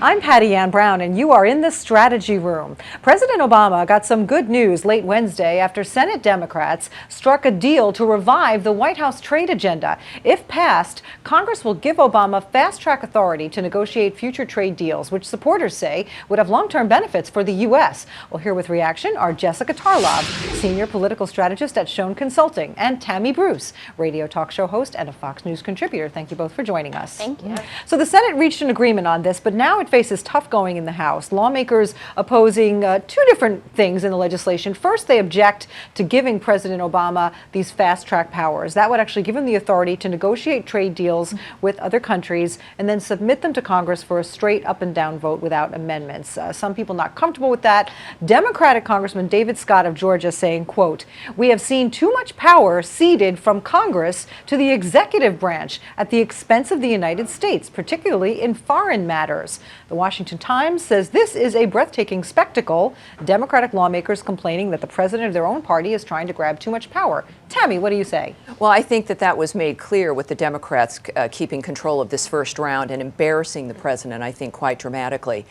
I'm Patty Ann Brown, and you are in the strategy room. President Obama got some good news late Wednesday after Senate Democrats struck a deal to revive the White House trade agenda. If passed, Congress will give Obama fast-track authority to negotiate future trade deals, which supporters say would have long-term benefits for the U.S. Well, here with reaction are Jessica Tarlov, senior political strategist at Schoen Consulting, and Tammy Bruce, radio talk show host and a Fox News contributor. Thank you both for joining us. Thank you. So the Senate reached an agreement on this, but now it faces tough going in the House. Lawmakers opposing two different things in the legislation. First, they object to giving President Obama these fast-track powers. That would actually give him the authority to negotiate trade deals with other countries and then submit them to Congress for a straight up and down vote without amendments. Some people not comfortable with that. Democratic Congressman David Scott of Georgia saying, quote, "We have seen too much power ceded from Congress to the executive branch at the expense of the United States, particularly in foreign matters." The Washington Times says this is a breathtaking spectacle. Democratic lawmakers complaining that the president of their own party is trying to grab too much power. Tammy, what do you say? Well, I think that was made clear with the Democrats keeping control of this first round and embarrassing the president, I think, quite dramatically.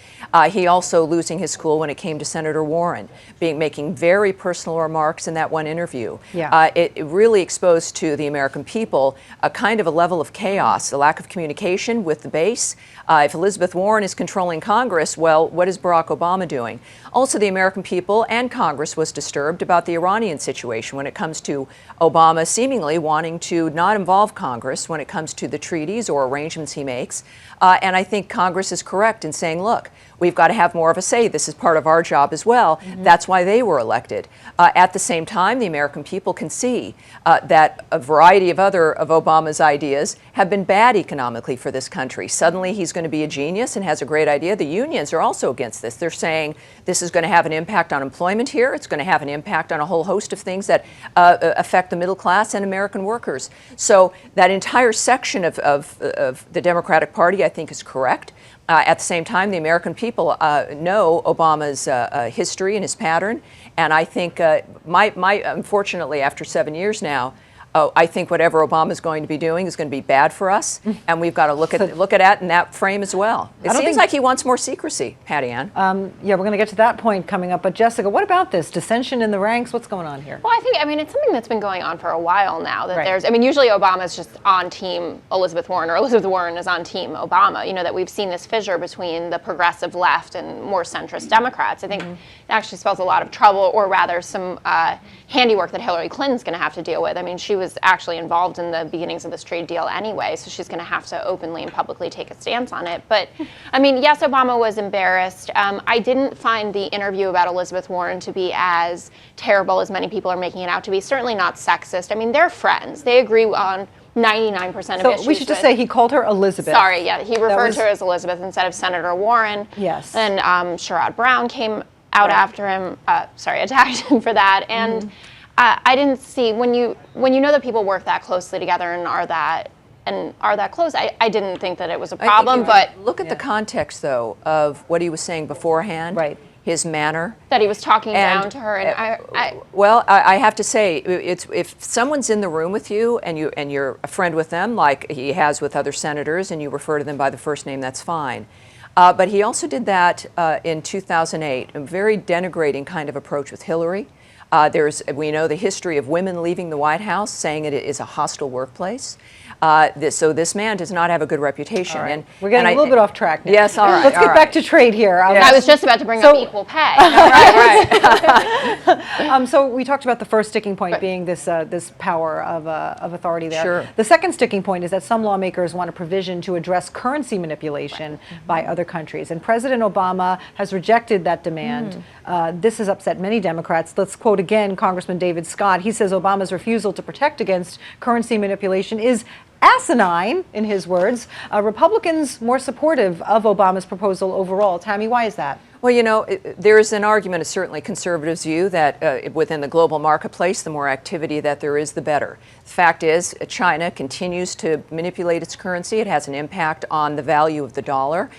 He also losing his cool when it came to Senator Warren, making very personal remarks in that one interview. Yeah. It really exposed to the American people a kind of a level of chaos, a lack of communication with the base. If Elizabeth Warren is controlling Congress, well, what is Barack Obama doing? Also, the American people and Congress was disturbed about the Iranian situation when it comes to Obama seemingly wanting to not involve Congress when it comes to the treaties or arrangements he makes. And I think Congress is correct in saying, look, we've got to have more of a say. This is part of our job as well. Mm-hmm. That's why they were elected. At the same time, the American people can see that a variety of other of Obama's ideas have been bad economically for this country. Suddenly he's going to be a genius and has a great idea. The unions are also against this. They're saying this is going to have an impact on employment here. It's going to have an impact on a whole host of things that affect the middle class and American workers. So that entire section of the Democratic Party, I think, is correct. At the same time, the American people know Obama's history and his pattern, and I think, unfortunately, after 7 years now, I think whatever Obama's going to be doing is going to be bad for us, and we've got to look at it in that frame as well. It seems like he wants more secrecy, Patty Ann. Yeah, we're going to get to that point coming up. But Jessica, what about this dissension in the ranks? What's going on here? Well, I mean, it's something that's been going on for a while now. That usually Obama's just on team Elizabeth Warren, or Elizabeth Warren is on team Obama. You know, that we've seen this fissure between the progressive left and more centrist Democrats. I think it actually spells a lot of trouble, or rather some handiwork that Hillary Clinton's going to have to deal with. I mean, she was actually involved in the beginnings of this trade deal anyway, so she's going to have to openly and publicly take a stance on it. But, I mean, yes, Obama was embarrassed. I didn't find the interview about Elizabeth Warren to be as terrible as many people are making it out to be. Certainly not sexist. I mean, they're friends. They agree on 99% of issues. So we should just say he called her Elizabeth. Sorry, yeah, he referred to her as Elizabeth instead of Senator Warren. Yes. And Sherrod Brown came out after him, attacked him for that. And I didn't see, when you know that people work that closely together and are that close, I didn't think that it was a problem. But look at the context, though, of what he was saying beforehand. Right. His manner. That he was talking down to her. And I have to say, if someone's in the room with you and you're a friend with them, like he has with other senators, and you refer to them by the first name, that's fine. But he also did that in 2008, a very denigrating kind of approach with Hillary. We know the history of women leaving the White House, saying it is a hostile workplace. So this man does not have a good reputation. Right. And we're getting a little bit off track now. Yes, all right. Let's get back to trade here. I was just about to bring up equal pay. Right. So we talked about the first sticking point being this power of authority there. Sure. The second sticking point is that some lawmakers want a provision to address currency manipulation by other countries. And President Obama has rejected that demand. This has upset many Democrats. Let's quote again Congressman David Scott. He says Obama's refusal to protect against currency manipulation is asinine, in his words. Republicans more supportive of Obama's proposal overall. Tammy, why is that? Well, you know, there is an argument, certainly conservatives' view, that within the global marketplace, the more activity that there is, the better. The fact is, China continues to manipulate its currency. It has an impact on the value of the dollar.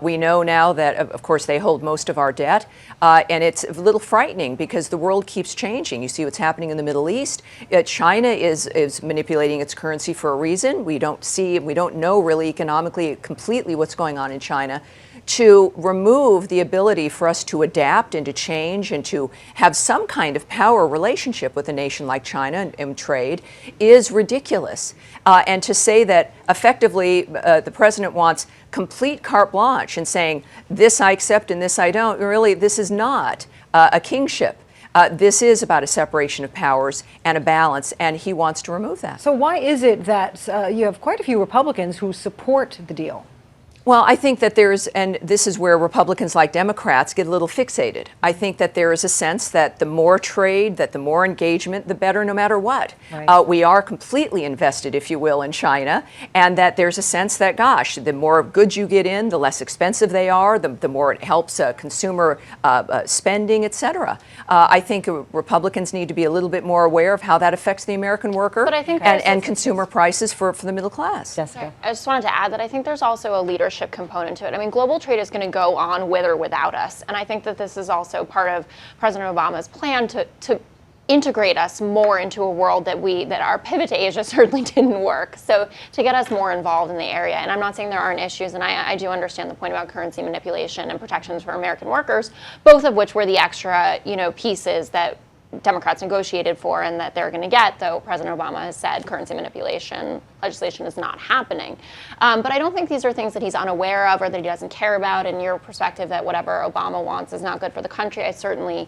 We know now that, of course, they hold most of our debt, and it's a little frightening because the world keeps changing. You see what's happening in the Middle East. China is manipulating its currency for a reason. We don't know really economically completely what's going on in China. to remove the ability for us to adapt and to change and to have some kind of power relationship with a nation like China in trade is ridiculous. And to say that effectively the president wants complete carte blanche and saying, this I accept and this I don't, really, this is not a kingship. This is about a separation of powers and a balance, and he wants to remove that. So why is it that you have quite a few Republicans who support the deal? Well, I think that and this is where Republicans like Democrats get a little fixated. I think that there is a sense that the more trade, that the more engagement, the better no matter what. Right. We are completely invested, if you will, in China, and that there's a sense that, gosh, the more goods you get in, the less expensive they are, the more it helps consumer spending, et cetera. I think Republicans need to be a little bit more aware of how that affects the American worker and consumer prices for the middle class. Jessica? I just wanted to add that I think there's also a leadership component to it. I mean, global trade is going to go on with or without us. And I think that this is also part of President Obama's plan to integrate us more into a world that our pivot to Asia certainly didn't work. So to get us more involved in the area. And I'm not saying there aren't issues, and I do understand the point about currency manipulation and protections for American workers, both of which were the extra, pieces that Democrats negotiated for and that they're going to get, though President Obama has said currency manipulation legislation is not happening. But I don't think these are things that he's unaware of or that he doesn't care about. In your perspective that whatever Obama wants is not good for the country, I certainly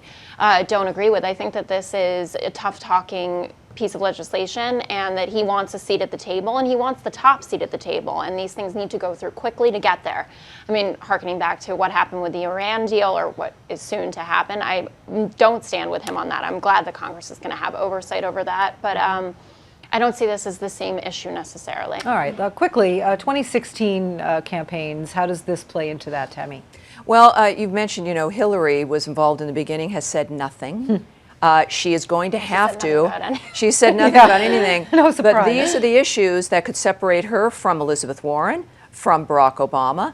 don't agree with. I think that this is a tough-talking piece of legislation and that he wants a seat at the table, and he wants the top seat at the table, and these things need to go through quickly to get there. I mean, hearkening back to what happened with the Iran deal or what is soon to happen, I don't stand with him on that. I'm glad that Congress is going to have oversight over that, but I don't see this as the same issue necessarily. All right, quickly, 2016 campaigns, how does this play into that, Tammy? Well, you've mentioned, Hillary was involved in the beginning, has said nothing. She is going to have to. She said nothing about anything. No surprise. But these are the issues that could separate her from Elizabeth Warren, from Barack Obama.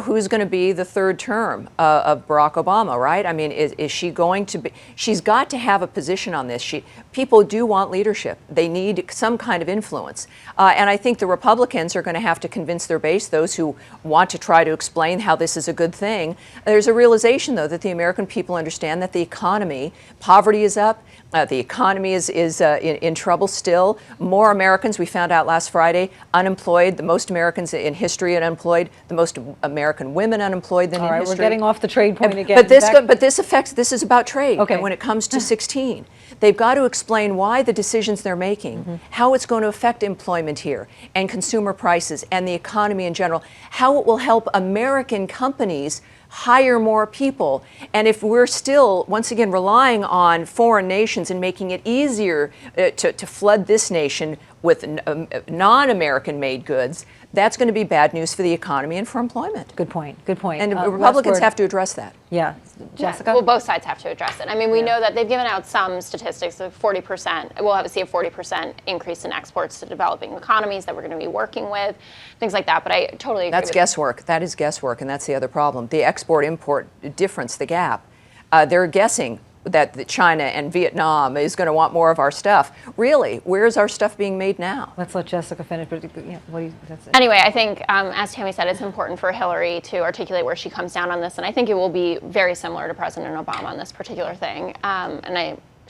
Who's going to be the third term of Barack Obama, right? I mean, is she going to be? She's got to have a position on this. People do want leadership. They need some kind of influence. And I think the Republicans are going to have to convince their base, those who want to try to explain how this is a good thing. There's a realization, though, that the American people understand that the economy, poverty is up. The economy is in trouble still. More Americans, we found out last Friday, unemployed, the most Americans in history unemployed, the most American women unemployed than in history. All right, we're getting off the trade point again. But this is about trade. Okay. And when it comes to 16, they've got to explain why the decisions they're making, how it's going to affect employment here and consumer prices and the economy in general, how it will help American companies hire more people. And if we're still, once again, relying on foreign nations and making it easier to flood this nation with non-American made goods, that's going to be bad news for the economy and for employment. Good point. Good point. And Republicans have to address that. Yeah. Jessica? Yeah. Well, both sides have to address it. I mean, we know that they've given out some statistics of 40%. We'll see a 40% increase in exports to developing economies that we're going to be working with, things like that. But I totally agree. That's guesswork. That is guesswork, and that's the other problem. The export-import difference, the gap. They're guessing that China and Vietnam is going to want more of our stuff. Really, where's our stuff being made now? Let's let Jessica finish. But anyway, I think, as Tammy said, it's important for Hillary to articulate where she comes down on this, and I think it will be very similar to President Obama on this particular thing.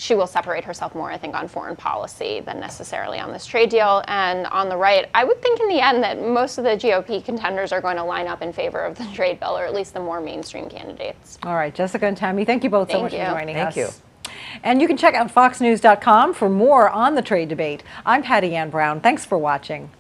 She will separate herself more, I think, on foreign policy than necessarily on this trade deal. And on the right, I would think in the end that most of the GOP contenders are going to line up in favor of the trade bill, or at least the more mainstream candidates. All right, Jessica and Tammy, thank you both so much for joining us. Thank you. And you can check out foxnews.com for more on the trade debate. I'm Patty Ann Brown. Thanks for watching.